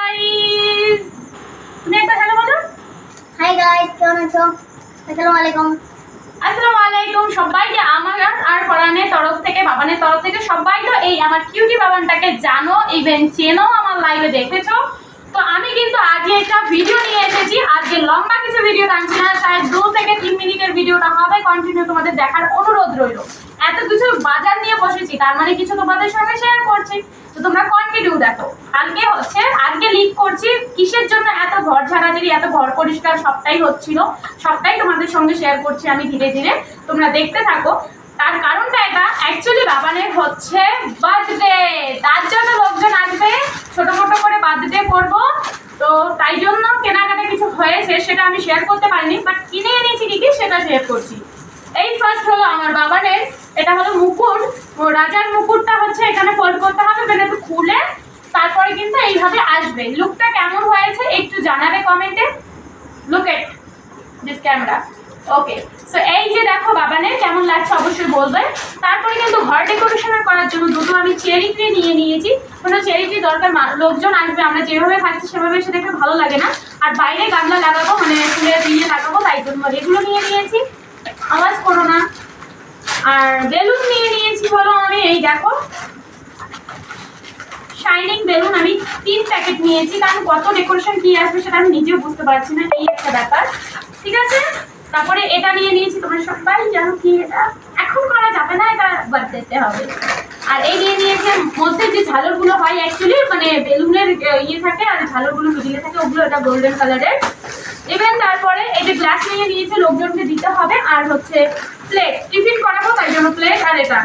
Guys, তুমি একটা hello বলো। হাই গাইস, কেমন আছো? আসসালামু আলাইকুম। আসসালামু আলাইকুম সবাইকে। আমার আর ফরহানের তরফ থেকে, বাবানের তরফ থেকে সবাই তো এই আমার কিউটি বাবানটাকে জানো, ইভেন চেনো, আমার লাইভে দেখেছো। তো আমি কিন্তু আজকে একটা ভিডিও নিয়ে এসেছি। আজকে লম্বা কিছু ভিডিও টানছি না, প্রায় 2 থেকে 3 মিনিটের ভিডিওটা হবে। কন্টিনিউ তোমাদের দেখার অনুরোধ রইল। এত কিছু বাজার নিয়ে বসেছি, তার মানে কিছু তোমাদের সঙ্গে শেয়ার করছি, তো তোমরা কন্টিনিউ দেখো। আজকে লিক করছি কিসের জন্য, এত ঘর ঝাড়াঝাড়ি, এত ঘর পরিষ্কার সবটাই হচ্ছিল, সবটাই তোমাদের সঙ্গে শেয়ার করছি আমি ধীরে ধীরে, তোমরা দেখতে থাকো। তার কারণটা এটা, অ্যাকচুয়ালি বাবানের হচ্ছে বার্থডে, তার জন্য লোকজন আসবে, ছোট মোটো করে বার্থডে করবো। তো তাই জন্য কেনাকাটা কিছু হয়েছে, সেটা আমি শেয়ার করতে পারিনি, বাট কিনে এনেছি কি সেটা শেয়ার করছি। এই ফার্স্ট হলো আমার বাবানের, এটা হলো মুকুট, রাজার মুকুটটা হচ্ছে এখানে ফোল্ড করতে হবে, মানে একটু খুলে তারপরে কিন্তু এইভাবে আসবে। লুকটা কেমন হয়েছে একটু জানাবে কমেন্টে। Look at this camera. Okay, so এই যে দেখো বাবানের কেমন লাগছে অবশ্যই বলবে। তারপরে কিন্তু ঘর ডেকোরেশন করার জন্য দুটো আমি চেরি ট্রি নিয়ে নিয়েছি। কোনো চেরি ট্রি দরকার, লোকজন আসবে, আমরা যেভাবে থাকছি সেভাবে সে দেখে ভালো লাগে না। আর বাইরে গামলা লাগাবো, মানে ফুলের দিয়ে লাগাবো, তাই জন্য এগুলো নিয়ে নিয়েছি। আওয়াজ করো না। আর বেলুন নিয়ে নিয়েছি হলো আমি, এই দেখো শাইনিং বেলুন আমি 3 প্যাকেট নিয়েছি, কারণ কত ডেকোরেশন কি আসবে সেটা আমি নিজেও বুঝতে পারছি না, এই একটা ব্যাপার। ঠিক আছে, তারপরে এটা নিয়ে নিয়েছি, তোমরা সবাই জানো কি এটা এখন করা যাবে না, এটা বাড়তে হবে। আর এই নিয়ে নিয়েছে মধ্যে যে ঝালরগুলো হয়, অ্যাকচুয়ালি মানে বেলুনের ইয়ে থাকে আর ঝালরগুলো মিডিলে থাকে, ওগুলো এটা গোল্ডেন কালারের। ইভেন তারপরে এই যে গ্লাস নিয়ে নিয়েছে, লোকজনকে দিতে হবে। আর হচ্ছে প্লেট, টিফিন করাবো তাই জন্য প্লেট আর এটা।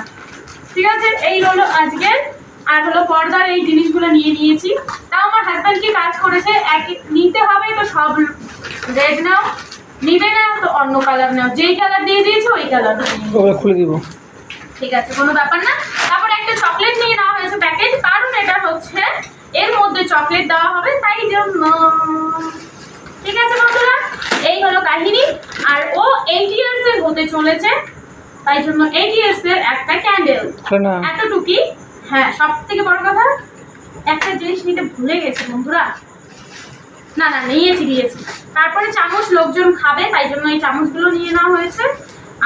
ঠিক আছে, এই হলো আজকের। আর হলো পর্দার এই জিনিসগুলো নিয়ে নিয়েছি। তাও আমার হাজব্যান্ড কি কাজ করেছে, নিতে হবে তো সব রেড নাও, নিবে না তো অন্য কালার নাও, যেই কালার দিয়ে দিয়েছে ওই কালার খুলে দিব। ঠিক আছে, কোনো ব্যাপার না। তারপরে একটা চকলেট নিয়ে নেওয়া হয়েছে প্যাকেট, কারণ এটা হচ্ছে এর মধ্যে চকলেট দেওয়া হবে তাই জন্য। ঠিক আছে বন্ধুরা, এই হলো কাহিনী। আর ও 8 ইয়ার্স এর হতে চলেছে, তাই জন্য 8 ইয়ার্স এর একটা ক্যান্ডেল, এতটুকুই। হ্যাঁ, সব থেকে বড় কথা একটা জিনিস নিতে ভুলে গেছি বন্ধুরা, না দিয়েছি। তারপরে চামচ, লোকজন খাবে তাই জন্য এই চামচগুলো নিয়ে নেওয়া হয়েছে।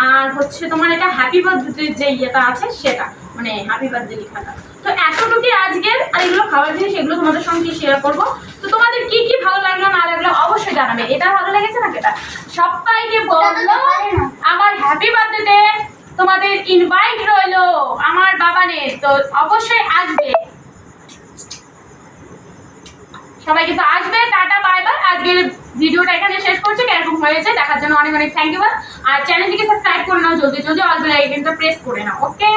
আর হচ্ছে তোমার এটা হ্যাপি বার্থডে যে ইয়েটা আছে সেটা, মানে হ্যাপি বার্থডে লেখাটা। তো এতটুকুই আজকের। আর এগুলো খাওয়ার জিনিস, এগুলো তোমাদের সঙ্গে শেয়ার করবো। তো তোমাদের কি কি ভালো লাগলো না লাগলো অবশ্যই জানাবে। এটা ভালো লেগেছে না, এটা সবাইকে বললো আমার হ্যাপি বার্থডে, তোমাদের ইনভাইট রইলো আমার বাবানের, তো অবশ্যই আসবে, সবাই কিন্তু আসবে। Tata bye bye. আজকের ভিডিওটা এখানে শেষ করছি। কেরকম হয়েছে দেখার জন্য অনেক অনেক থ্যাংক ইউ। আর চ্যানেলটিকে সাবস্ক্রাইব করে নাও, জলদি জলদি অল বেল আইকনটা প্রেস করে নাও। ওকে।